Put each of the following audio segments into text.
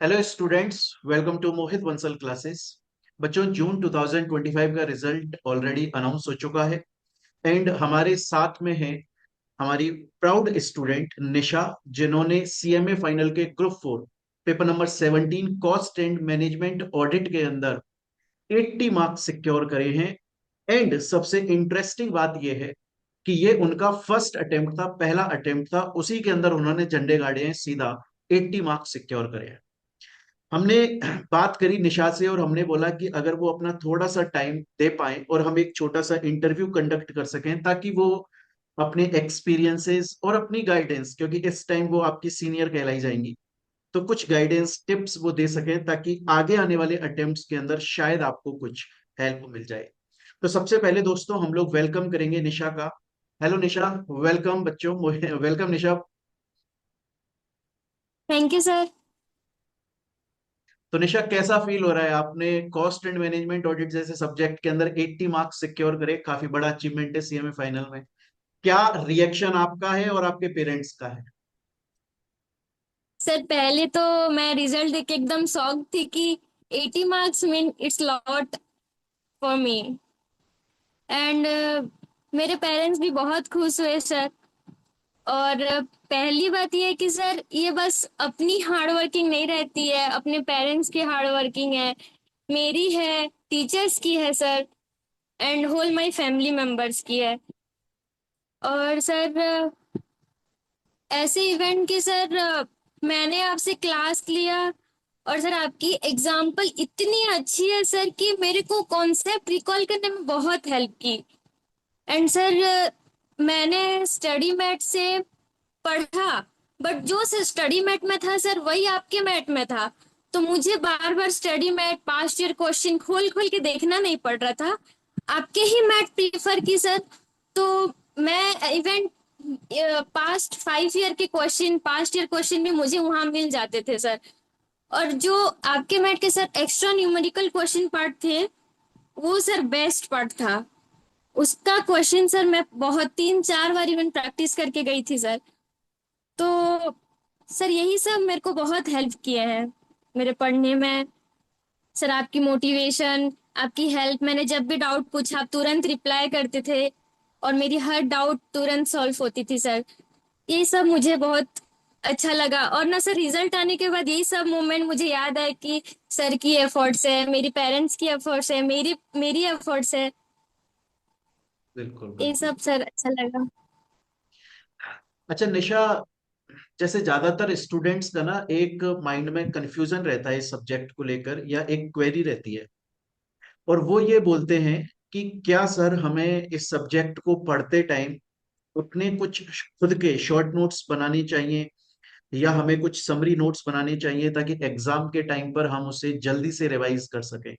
Hello students, welcome to Mohit Bansal classes. बच्चों, June 2025 का result already announce हो चुका है एंड हमारे साथ में है हमारी प्राउड स्टूडेंट निशा, जिन्होंने सीएमए फाइनल के group 4 paper number 17 cost and management audit के अंदर 80 मार्क्स सिक्योर करे हैं। एंड सबसे इंटरेस्टिंग बात यह है कि ये उनका फर्स्ट अटेम्प्ट था, पहला अटेम्प्ट था, उसी के अंदर उन्होंने झंडे गाड़े हैं, सीधा 80 मार्क्स सिक्योर करे हैं। हमने बात करी निशा से और हमने बोला कि अगर वो अपना थोड़ा सा टाइम दे पाए और हम एक छोटा सा इंटरव्यू कंडक्ट कर सकें, ताकि वो अपने एक्सपीरियंसेस और अपनी गाइडेंस, क्योंकि इस टाइम वो आपकी सीनियर कहलाई जाएंगी, तो कुछ गाइडेंस टिप्स वो दे सकें ताकि आगे आने वाले अटेम्प्ट्स के अंदर शायद आपको कुछ हेल्प मिल जाए। तो सबसे पहले दोस्तों हम लोग वेलकम करेंगे निशा का। हेलो निशा, वेलकम बच्चों, welcome Nisha. Thank you sir. तो निशा, कैसा फील हो रहा है? आपने कॉस्ट एंड मैनेजमेंट ऑडिट जैसे सब्जेक्ट के अंदर 80 मार्क्स सिक्योर करे, काफी बड़ा अचीवमेंट है सीएमए फाइनल में। क्या रिएक्शन आपका है और आपके पेरेंट्स का है? सर पहले तो मैं रिजल्ट देख के एकदम शॉक थी कि 80 marks mean it's lot for me. And मेरे पेरेंट्स भी बहुत खुश हुए सर। और पहली बात ये है कि सर ये बस अपनी हार्ड वर्किंग नहीं रहती है, अपने पेरेंट्स की हार्ड वर्किंग है, मेरी है, टीचर्स की है sir, and whole my family members की है। और सर ऐसे इवेंट की सर मैंने आपसे क्लास लिया और सर आपकी एग्जाम्पल इतनी अच्छी है सर कि मेरे को कॉन्सेप्ट रिकॉल करने में बहुत हेल्प की। एंड सर मैंने स्टडी मैट से पढ़ा, बट जो सर स्टडी मैट में था सर वही आपके मैट में था। तो मुझे बार बार study mat past year question खोल खोल के देखना नहीं पड़ रहा था, आपके ही मैट प्रीफर की सर। तो मैं इवेंट पास्ट 5 ईयर के क्वेश्चन, पास्ट ईयर क्वेश्चन भी मुझे वहां मिल जाते थे सर। और जो आपके मैट के sir extra numerical question part थे, वो सर बेस्ट पार्ट था। उसका क्वेश्चन सर मैं बहुत 3-4 बार इवन प्रैक्टिस करके गई थी सर। तो सर यही सब मेरे को बहुत हेल्प किए हैं मेरे पढ़ने में। सर आपकी मोटिवेशन, आपकी हेल्प, मैंने जब भी डाउट पूछा आप तुरंत रिप्लाई करते थे और मेरी हर डाउट तुरंत सॉल्व होती थी सर। यही सब मुझे बहुत अच्छा लगा। और ना सर रिजल्ट आने के बाद यही सब मोमेंट मुझे याद है कि सर की एफर्ट्स है, मेरी पेरेंट्स की एफर्ट्स है, मेरी मेरी एफर्ट्स है। बिल्कुल ये बिल्कुल। सब सर अच्छा लगा। अच्छा निशा, जैसे ज्यादातर स्टूडेंट्स का ना एक माइंड में कंफ्यूजन रहता है इस सब्जेक्ट को लेकर, या एक क्वेरी रहती है, और वो ये बोलते हैं कि क्या सर हमें इस सब्जेक्ट को पढ़ते टाइम अपने कुछ खुद के शॉर्ट नोट्स बनाने चाहिए, या हमें कुछ समरी नोट्स बनाने चाहिए ताकि एग्जाम के टाइम पर हम उसे जल्दी से रिवाइज कर सकें।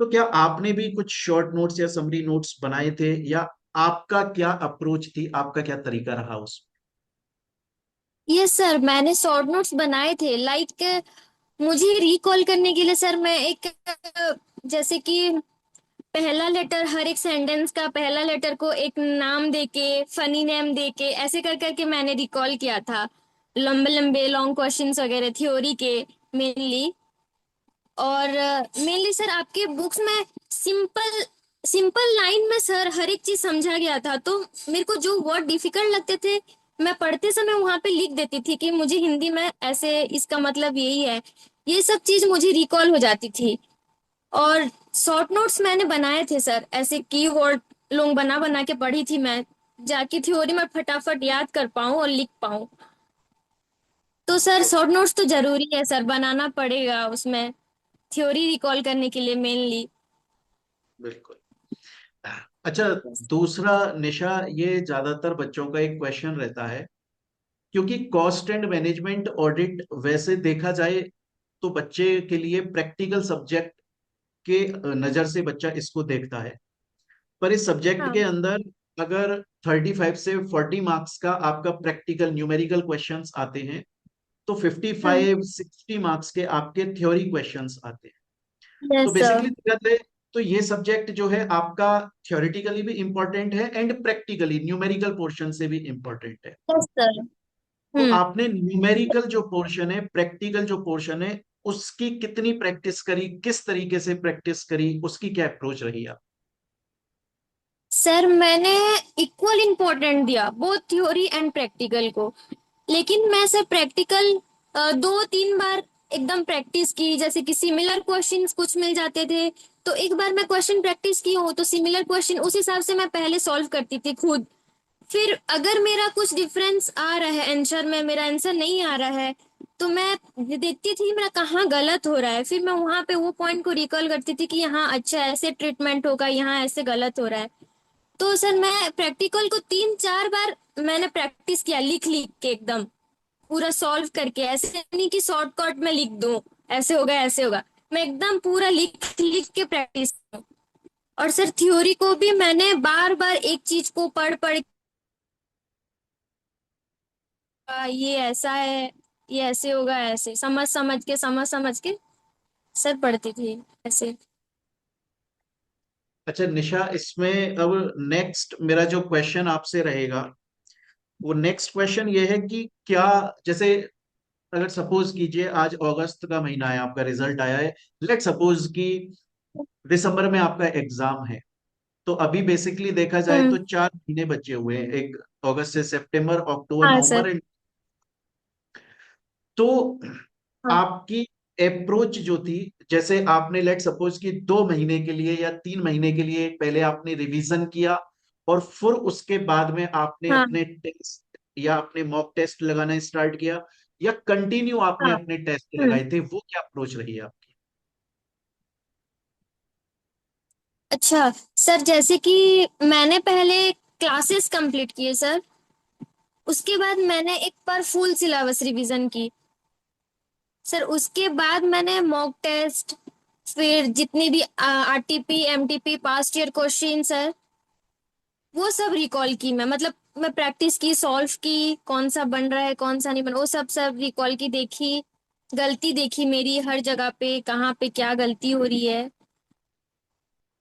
तो क्या आपने भी कुछ शॉर्ट नोट्स या समरी नोट्स बनाए थे, या आपका क्या अप्रोच थी, आपका क्या तरीका रहा उस? यस सर, मैंने शॉर्ट नोट्स बनाए थे। लाइक मुझे रिकॉल करने के लिए सर मैं एक जैसे कि पहला लेटर, हर एक सेंटेंस का पहला लेटर को एक नाम देके, फनी नेम देके, ऐसे कर करके मैंने रिकॉल किया था। लंबे लंबे लॉन्ग क्वेश्चंस वगैरह थ्योरी के मेनली। और मेनली सर आपके बुक्स में सिंपल सिंपल लाइन में सर हर एक चीज समझा गया था। तो मेरे को जो वर्ड डिफिकल्ट लगते थे, मैं पढ़ते समय वहां पे लिख देती थी कि मुझे हिंदी में ऐसे इसका मतलब यही है। ये सब चीज मुझे रिकॉल हो जाती थी। और शॉर्ट नोट्स मैंने बनाए थे सर, ऐसे कीवर्ड लोग बना बना के पढ़ी थी मैं, जाके थ्योरी में फटाफट याद कर पाऊं और लिख पाऊं। तो सर शॉर्ट नोट्स तो जरूरी है सर, बनाना पड़ेगा उसमें थ्योरी रिकॉल करने के लिए मेनली। बिल्कुल। अच्छा, दूसरा निशा, ये ज्यादातर बच्चों का एक क्वेश्चन रहता है, क्योंकि कॉस्ट एंड मैनेजमेंट ऑडिट वैसे देखा जाए तो बच्चे के लिए प्रैक्टिकल सब्जेक्ट के नजर से बच्चा इसको देखता है, पर इस सब्जेक्ट के हाँ। अंदर अगर 35 से 40 मार्क्स का आपका प्रैक्टिकल न्यूमेरिकल क्वेश्चंस आते हैं, तो फिफ्टी हाँ। फाइव सिक्सटी मार्क्स के आपके थ्योरी क्वेश्चंस आते हैं। तो यस सर। बेसिकली देखा जाए तो ये सब्जेक्ट जो है आपका थ्योरेटिकली भी इंपॉर्टेंट है एंड प्रैक्टिकली न्यूमेरिकल पोर्शन से भी इंपॉर्टेंट है। Yes sir. तो हम्म। आपने न्यूमेरिकल जो पोर्शन है, प्रैक्टिकल जो पोर्शन है, उसकी कितनी प्रैक्टिस करी, किस तरीके से प्रैक्टिस करी, उसकी क्या अप्रोच रही आप? सर मैंने इक्वल इम्पोर्टेंट दिया बोथ थ्योरी एंड प्रैक्टिकल को। लेकिन मैं सर प्रैक्टिकल 2-3 बार एकदम प्रैक्टिस की, जैसे कि सिमिलर क्वेश्चंस कुछ मिल जाते थे, तो एक बार मैं क्वेश्चन प्रैक्टिस की हूँ तो सिमिलर क्वेश्चन उस हिसाब से मैं पहले सॉल्व करती थी खुद। फिर अगर मेरा कुछ डिफरेंस आ रहा है आंसर में, मेरा आंसर नहीं आ रहा है, तो मैं देखती थी मेरा कहाँ गलत हो रहा है, फिर मैं वहां पे वो पॉइंट को रिकॉल करती थी कि यहाँ अच्छा ऐसे ट्रीटमेंट होगा, यहाँ ऐसे गलत हो रहा है। तो सर मैं प्रैक्टिकल को 3-4 बार मैंने प्रैक्टिस किया, लिख लिख के एकदम पूरा सॉल्व करके। ऐसे नहीं कि शॉर्टकट में लिख दूं ऐसे होगा ऐसे होगा, मैं एकदम पूरा लिख लिख के प्रैक्टिस। और सर थ्योरी को भी मैंने बार बार एक चीज को पढ़ पढ़ ये ऐसा है, ये ऐसे होगा, ऐसे समझ समझ के सर पढ़ती थी ऐसे। अच्छा निशा, इसमें अब नेक्स्ट मेरा जो क्वेश्चन आपसे रहेगा, वो नेक्स्ट क्वेश्चन ये है कि क्या, जैसे अगर सपोज कीजिए आज अगस्त का महीना है, आपका रिजल्ट आया है, लेट सपोज कि दिसंबर में आपका एग्जाम है, तो अभी बेसिकली देखा जाए तो हम्म। 4 महीने बचे हुए हैं, एक अगस्त से सितंबर, अक्टूबर, हाँ सर। नवंबर तो हाँ आपकी अप्रोच जो थी, जैसे आपने लेट सपोज कि 2 महीने के लिए या 3 महीने के लिए पहले आपने रिवीजन किया, और फिर उसके बाद में आपने हाँ अपने टेस्ट या अपने मॉक टेस्ट लगाना स्टार्ट किया, या कंटिन्यू आपने हाँ। अपने टेस्ट हम्म। लगाए थे, वो क्या अप्रोच रही है आपकी? अच्छा सर, जैसे कि मैंने पहले क्लासेस कंप्लीट किए सर, उसके बाद मैंने एक बार फुल सिलेबस रिवीजन की सर, उसके बाद मैंने मॉक टेस्ट, फिर जितनी भी RTP MTP past year question sir, वो सब रिकॉल की मैं, मतलब मैं प्रैक्टिस की, सॉल्व की, कौन सा बन रहा है कौन सा नहीं बन, वो सब सब रिकॉल की, देखी, गलती देखी मेरी हर जगह पे कहाँ पे क्या गलती हो रही है।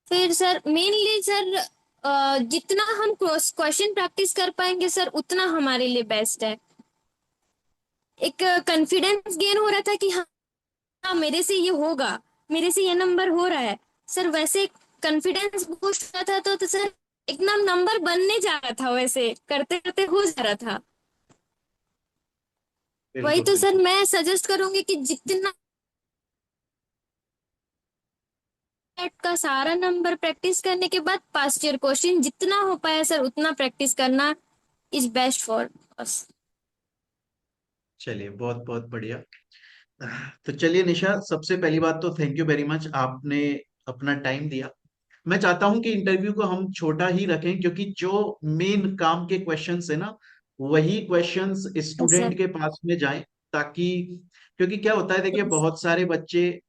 फिर सर मेनली सर जितना हम क्वेश्चन प्रैक्टिस कर पाएंगे सर उतना हमारे लिए बेस्ट है। एक कॉन्फिडेंस गेन हो रहा था कि हाँ, हाँ मेरे से ये होगा, मेरे से ये नंबर हो रहा है सर, वैसे कॉन्फिडेंस बूस्ट हो रहा था, तो सर एकदम नंबर बनने जा रहा था, वैसे करते करते हो जा रहा था। वही बिल्कुल तो सर बिल्कुल। मैं सजेस्ट करूंगी कि जितना नेट का सारा नंबर प्रैक्टिस करने के बाद पास्ट ईयर क्वेश्चन जितना हो पाया सर उतना प्रैक्टिस करना इज बेस्ट फॉर अस। चलिए बहुत बहुत बढ़िया। तो चलिए निशा, सबसे पहली बात तो थैंक यू वेरी मच, आपने अपना टाइम दिया। मैं चाहता हूं कि इंटरव्यू को हम छोटा ही रखें, क्योंकि जो मेन काम के क्वेश्चंस है ना, वही क्वेश्चंस यस सर। स्टूडेंट के पास में जाएं, ताकि, क्योंकि क्या होता है देखिए, बहुत सारे बच्चे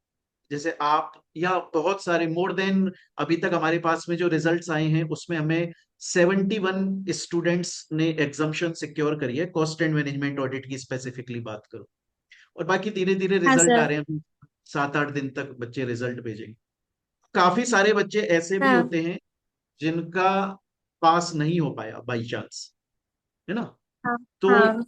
जैसे आप या बहुत सारे मोर देन, अभी तक हमारे पास में जो रिजल्ट्स आए हैं उसमें हमें 71 स्टूडेंट्स ने एग्जाम्शन सिक्योर करी है, कॉस्ट एंड मैनेजमेंट ऑडिट की स्पेसिफिकली बात करो। और बाकी धीरे धीरे हाँ रिजल्ट आ सर। रहे हैं, 7-8 दिन तक बच्चे रिजल्ट भेजेंगे। काफी सारे बच्चे ऐसे भी हाँ होते हैं जिनका पास नहीं हो पाया बाई चांस, है ना? हाँ तो हाँ।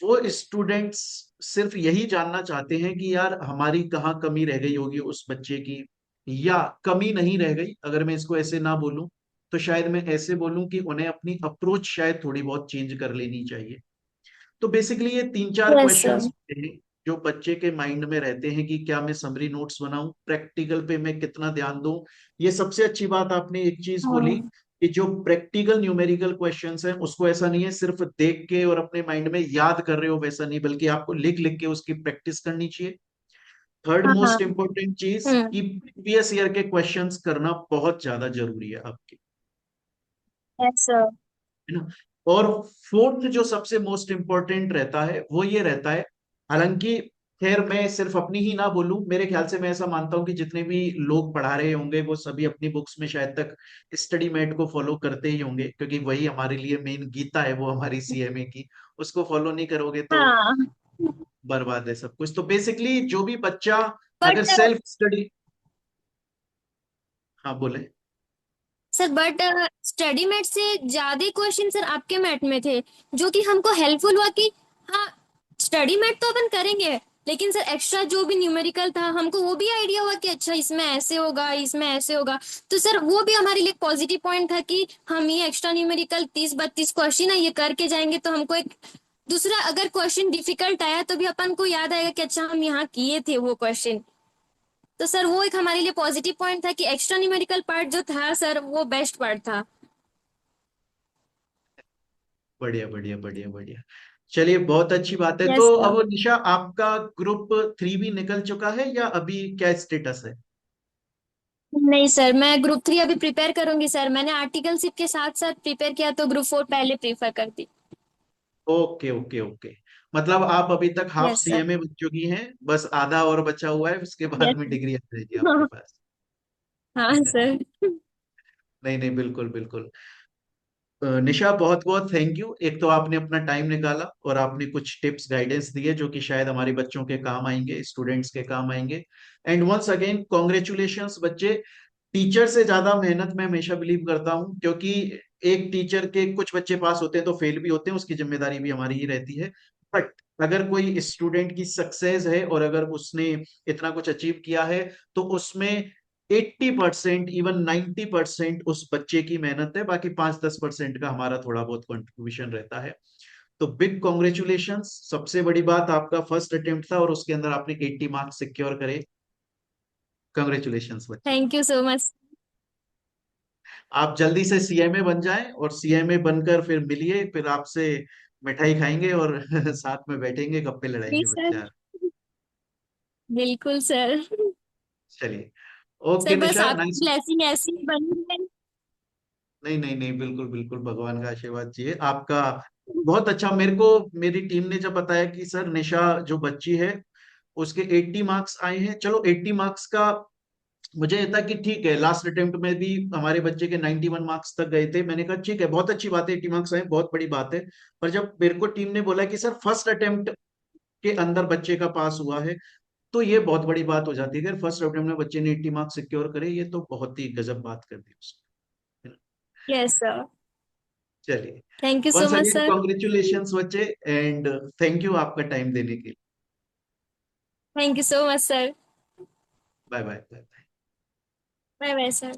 वो स्टूडेंट्स सिर्फ यही जानना चाहते हैं कि यार हमारी कहाँ कमी रह गई होगी उस बच्चे की, या कमी नहीं रह गई, अगर मैं इसको ऐसे ना बोलूं तो शायद मैं ऐसे बोलूं कि उन्हें अपनी अप्रोच शायद थोड़ी बहुत चेंज कर लेनी चाहिए। तो बेसिकली ये 3-4 यस क्वेश्चंस सर। होते हैं जो बच्चे के माइंड में रहते हैं कि क्या मैं समरी नोट्स बनाऊं, प्रैक्टिकल पे मैं कितना ध्यान दूं। ये सबसे अच्छी बात आपने एक चीज बोली हाँ कि जो प्रैक्टिकल न्यूमेरिकल क्वेश्चंस हैं उसको ऐसा नहीं है सिर्फ देख के और अपने माइंड में याद कर रहे हो, वैसा नहीं, बल्कि आपको लिख लिख के उसकी प्रैक्टिस करनी चाहिए। थर्ड हाँ हाँ। मोस्ट इंपॉर्टेंट चीज हम्म। कि प्रीवियस ईयर के क्वेश्चंस करना बहुत ज्यादा जरूरी है आपके, यस सर। है ना? और फोर्थ जो सबसे मोस्ट इंपॉर्टेंट रहता है वो ये रहता है, हालांकि खैर मैं सिर्फ अपनी ही ना बोलूं, मेरे ख्याल से मैं ऐसा मानता हूं कि जितने भी लोग पढ़ा रहे होंगे वो सभी अपनी बुक्स में शायद तक स्टडी मेट को फॉलो करते ही होंगे, क्योंकि वही हमारे लिए मेन गीता है, वो हमारी सीएमए की। उसको फॉलो नहीं करोगे तो हाँ बर्बाद है सब कुछ। तो बेसिकली जो भी बच्चा अगर बट सेल्फ स्टडी, हाँ बोले। सर बट स्टडी मैट से ज्यादा क्वेश्चन सर आपके मैट में थे, जो कि हमको हेल्पफुल हुआ कि हाँ स्टडी मैट तो अपन करेंगे, लेकिन सर एक्स्ट्रा जो भी न्यूमेरिकल था हमको वो भी आइडिया हुआ कि अच्छा इसमें ऐसे होगा, इसमें ऐसे होगा। तो सर वो भी हमारे लिए पॉजिटिव पॉइंट था कि हम ये एक्स्ट्रा न्यूमेरिकल 30-32 क्वेश्चन है ये करके जाएंगे, तो हमको एक दूसरा अगर क्वेश्चन डिफिकल्ट आया तो भी अपन को याद आएगा कि अच्छा हम यहाँ किए थे वो क्वेश्चन। तो सर वो एक हमारे लिए पॉजिटिव पॉइंट था कि एक्स्ट्रा न्यूमेरिकल पार्ट जो था सर वो बेस्ट पार्ट था। बढ़िया बढ़िया बढ़िया बढ़िया। चलिए बहुत अच्छी बात है। यस तो सर। अब निशा, आपका ग्रुप 3 भी निकल चुका है या अभी क्या स्टेटस है? नहीं सर, मैं ग्रुप 3 अभी प्रिपेयर करूंगी सर। मैंने आर्टिकलशिप के साथ साथ प्रिपेयर किया तो ग्रुप 4 पहले प्रीफर करती। Okay okay okay. मतलब आप अभी तक हाफ यस सर। सीएमए बन चुकी हैं, बस आधा और बचा हुआ है, उसके बाद यस। में डिग्री आ जाएगी आपके पास। हाँ सर। नहीं नहीं, बिल्कुल बिल्कुल। निशा बहुत बहुत थैंक यू। एक तो आपने अपना टाइम निकाला और आपने कुछ टिप्स गाइडेंस दिए जो कि शायद हमारे बच्चों के काम आएंगे, स्टूडेंट्स के काम आएंगे। एंड वंस अगेन कॉन्ग्रेचुलेशंस बच्चे। टीचर से ज्यादा मेहनत मैं हमेशा बिलीव करता हूँ, क्योंकि एक टीचर के कुछ बच्चे पास होते हैं तो फेल भी होते हैं, उसकी जिम्मेदारी भी हमारी ही रहती है। बट अगर कोई स्टूडेंट की सक्सेस है और अगर उसने इतना कुछ अचीव किया है, तो उसमें 80%, इवन 90% उस बच्चे की मेहनत है, बाकी 5-10% का हमारा थोड़ा बहुत कंट्रीब्यूशन रहता है। तो बिग कॉन्ग्रेचुलेशंस। सबसे बड़ी बात, आपका फर्स्ट अटेम्प्ट था और उसके अंदर आपने 80 मार्क्स सिक्योर करे। कॉन्ग्रेचुलेशंस बच्चे। Thank you so much. आप जल्दी से सीएमए बन जाएं और सीएमए बनकर फिर मिलिए, फिर आपसे मिठाई खाएंगे और साथ में बैठेंगे, गप्पे जी लड़ाएंगे सर। बच्चा। बिल्कुल सर। चलिए। ओके सर बस निशा, आपकी नाइस। ब्लेसिंग ऐसी ही बनी है। नहीं नहीं नहीं, बिल्कुल बिल्कुल, भगवान का आशीर्वाद चाहिए आपका। बहुत अच्छा। मेरे को मेरी टीम ने जब बताया कि सर निशा जो बच्ची है उसके 80 मार्क्स आए हैं, चलो 80 मार्क्स का मुझे ये था कि ठीक है, लास्ट अटेम्प्ट में भी हमारे बच्चे के 91 मार्क्स तक गए थे, मैंने कहा ठीक है, बहुत अच्छी बात है, 80 मार्क्स आए, बहुत बड़ी बात है। पर जब मेरे को टीम ने बोला कि सर फर्स्ट अटेम्प्ट के अंदर बच्चे का पास हुआ है, तो ये बहुत बड़ी बात हो जाती है। अगर फर्स्ट अटेम्प्ट में बच्चे ने 80 मार्क्स सिक्योर करे, ये तो बहुत ही गजब बात कर दी उसने, है ना? Yes sir. चलिए। Thank you so once much again sir. Congratulations बच्चे, एंड थैंक यू आपका टाइम देने के लिए। Thank you so much sir. Bye bye bye. Bye bye sir.